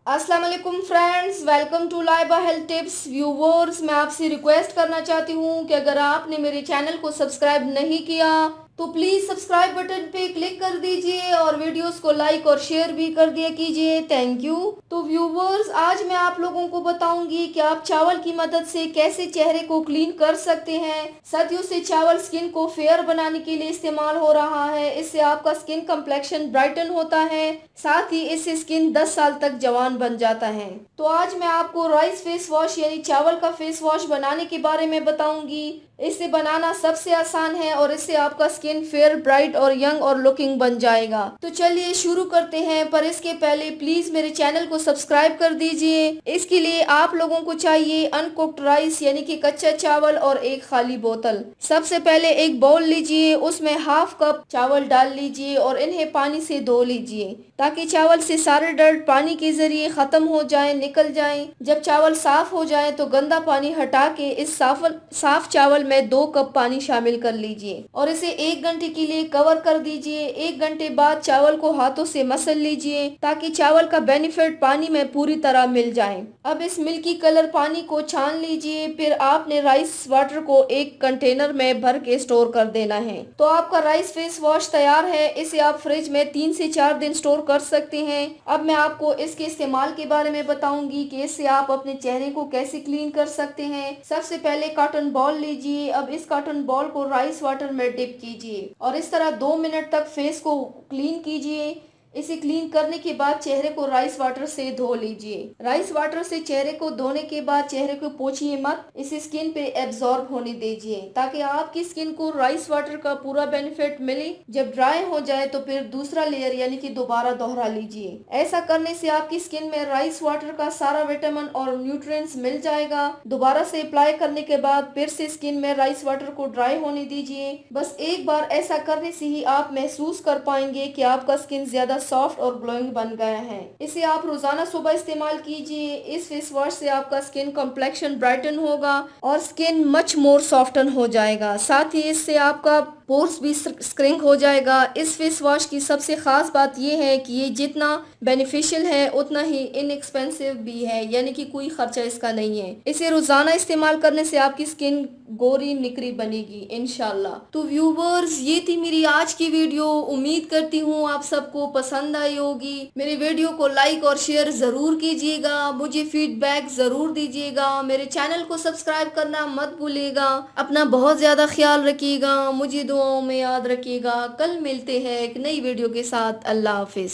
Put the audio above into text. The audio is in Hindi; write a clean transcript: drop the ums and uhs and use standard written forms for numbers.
अस्सलाम वालेकुम friends, welcome to Laiba health tips. Viewers, मैं आपसे रिक्वेस्ट करना चाहती हूँ कि अगर आपने मेरे चैनल को सब्सक्राइब नहीं किया तो प्लीज़ सब्सक्राइब बटन पे क्लिक कर दीजिए और वीडियोस को लाइक और शेयर भी कर दिया कीजिए। Thank you. तो व्यूवर्स, आज मैं आप लोगों को बताऊंगी कि आप चावल की मदद से कैसे चेहरे को क्लीन कर सकते हैं। सदियों से चावल स्किन को फेयर बनाने के लिए इस्तेमाल हो रहा है। इससे आपका स्किन कम्प्लेक्शन ब्राइटन होता है, साथ ही इससे स्किन 10 साल तक जवान बन जाता है। तो आज मैं आपको राइस फेस वॉश यानी चावल का फेस वॉश बनाने के बारे में बताऊंगी। इसे बनाना सबसे आसान है और इससे आपका स्किन फेयर, ब्राइट और यंग और लुकिंग बन जाएगा। तो चलिए शुरू करते हैं, पर इसके पहले प्लीज मेरे चैनल को सब्सक्राइब कर दीजिए। इसके लिए आप लोगों को चाहिए अनकुक्ड राइस यानी कि कच्चा चावल और एक खाली बोतल। सबसे पहले एक बाउल लीजिए, उसमें हाफ कप चावल डाल लीजिए और इन्हें पानी से धो लीजिए ताकि चावल से सारे डर्ट पानी के जरिए खत्म हो जाए, निकल जाए। जब चावल साफ हो जाए तो गंदा पानी हटा के इस साफ चावल में 2 कप पानी शामिल कर लीजिए और इसे 1 घंटे के लिए कवर कर दीजिए। 1 घंटे बाद चावल को हाथों से मसल लीजिए ताकि चावल का बेनिफिट पानी में पूरी तरह मिल जाए। अब इस मिल्की कलर पानी को छान लीजिए। फिर आपने राइस वाटर को एक कंटेनर में भर के स्टोर कर देना है। तो आपका राइस फेस वॉश तैयार है। इसे आप फ्रिज में 3 से 4 दिन स्टोर कर सकते हैं। अब मैं आपको इसके इस्तेमाल के बारे में बताऊंगी कि इससे आप अपने चेहरे को कैसे क्लीन कर सकते हैं। सबसे पहले कॉटन बॉल लीजिए। अब इस कॉटन बॉल को राइस वाटर में डिप कीजिए और इस तरह 2 मिनट तक फेस को क्लीन कीजिए। इसे क्लीन करने के बाद चेहरे को राइस वाटर से धो लीजिए। राइस वाटर से चेहरे को धोने के बाद चेहरे को पोंछिए मत, इसे स्किन पे एब्जॉर्ब होने दीजिए ताकि आपकी स्किन को राइस वाटर का पूरा बेनिफिट मिले। जब ड्राई हो जाए तो फिर दूसरा लेयर यानी कि दोबारा दोहरा लीजिए। ऐसा करने से आपकी स्किन में राइस वाटर का सारा विटामिन और न्यूट्रिएंट्स मिल जाएगा। दोबारा से अप्लाई करने के बाद फिर से स्किन में राइस वाटर को ड्राई होने दीजिए। बस एक बार ऐसा करने से ही आप महसूस कर पाएंगे कि आपका स्किन ज्यादा सॉफ्ट और ग्लोइंग बन गया है। इसे आप रोजाना सुबह इस्तेमाल कीजिए। इस फेस वॉश से आपका स्किन कम्प्लेक्शन ब्राइटन होगा और स्किन मच मोर सॉफ्टन हो जाएगा। साथ ही इससे आपका पोर्स भी स्क्रिंक हो जाएगा। इस फेस वॉश की सबसे खास बात यह है कि ये जितना बेनिफिशियल है उतना ही इनएक्सपेंसिव भी है, यानी कि कोई खर्चा इसका नहीं है। इसे रोजाना इस्तेमाल करने से आपकी स्किन गोरी निकरी बनेगी इंशाल्लाह। तो व्यूवर्स, ये थी मेरी आज की वीडियो। उम्मीद करती हूँ आप सबको पसंद आई होगी। मेरे वीडियो को लाइक और शेयर जरूर कीजिएगा। मुझे फीडबैक जरूर दीजिएगा। मेरे चैनल को सब्सक्राइब करना मत भूलिएगा। अपना बहुत ज्यादा ख्याल रखिएगा। मुझे दुआओं में याद रखिएगा। कल मिलते हैं एक नई वीडियो के साथ। अल्लाह हाफिज।